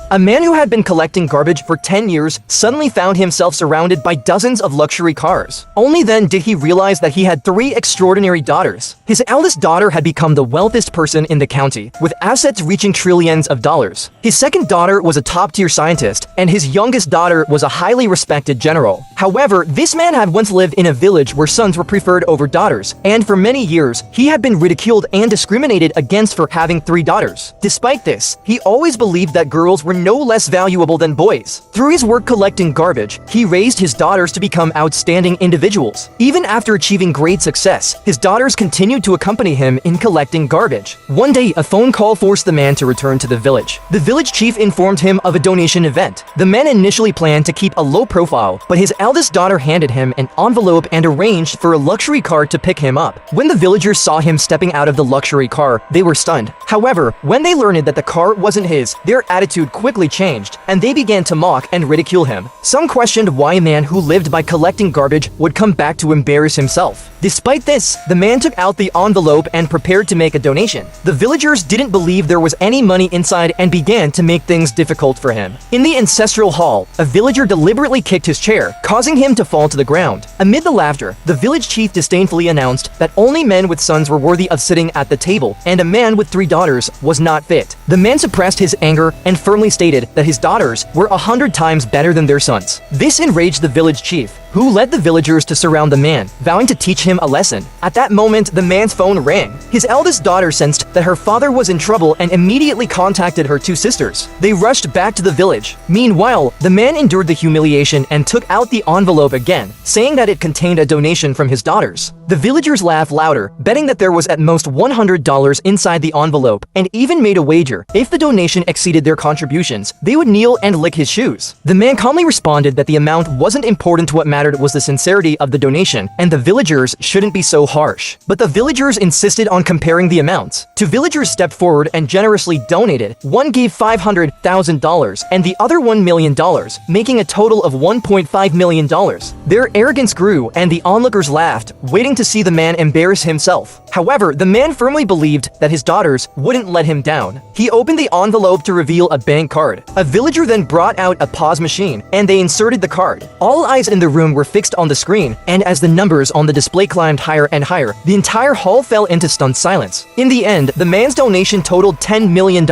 A man who had been collecting garbage for 10 years suddenly found himself surrounded by dozens of luxury cars. Only then did he realize that he had 3 extraordinary daughters. His eldest daughter had become the wealthiest person in the county, with assets reaching trillions of dollars. His second daughter was a top-tier scientist, and his youngest daughter was a highly respected general. However, this man had once lived in a village where sons were preferred over daughters, and for many years, he had been ridiculed and discriminated against for having 3 daughters. Despite this, he always believed that girls were no less valuable than boys. Through his work collecting garbage, he raised his daughters to become outstanding individuals. Even after achieving great success, his daughters continued to accompany him in collecting garbage. One day, a phone call forced the man to return to the village. The village chief informed him of a donation event. The man initially planned to keep a low profile, but his eldest daughter handed him an envelope and arranged for a luxury car to pick him up. When the villagers saw him stepping out of the luxury car, they were stunned. However, when they learned that the car wasn't his, their attitude quickly changed, and they began to mock and ridicule him. Some questioned why a man who lived by collecting garbage would come back to embarrass himself. Despite this, the man took out the envelope and prepared to make a donation. The villagers didn't believe there was any money inside and began to make things difficult for him. In the ancestral hall, a villager deliberately kicked his chair, causing him to fall to the ground. Amid the laughter, the village chief disdainfully announced that only men with sons were worthy of sitting at the table, and a man with 3 daughters was not fit. The man suppressed his anger and firmly stated that his daughters were 100 times better than their sons. This enraged the village chief, who led the villagers to surround the man, vowing to teach him a lesson. At that moment, the man's phone rang. His eldest daughter sensed that her father was in trouble and immediately contacted her 2 sisters. They rushed back to the village. Meanwhile, the man endured the humiliation and took out the envelope again, saying that it contained a donation from his daughters. The villagers laughed louder, betting that there was at most $100 inside the envelope, and even made a wager. If the donation exceeded their contributions, they would kneel and lick his shoes. The man calmly responded that the amount wasn't important. What mattered was the sincerity of the donation, and the villagers shouldn't be so harsh. But the villagers insisted on comparing the amounts. 2 villagers stepped forward and generously donated. One gave $500,000 and the other $1 million, making a total of $1.5 million. Their arrogance grew and the onlookers laughed, waiting to see the man embarrass himself. However, the man firmly believed that his daughters wouldn't let him down. He opened the envelope to reveal a bank card. A villager then brought out a POS machine, and they inserted the card. All eyes in the room were fixed on the screen, and as the numbers on the display climbed higher and higher, the entire hall fell into stunned silence. In the end, the man's donation totaled $10 million.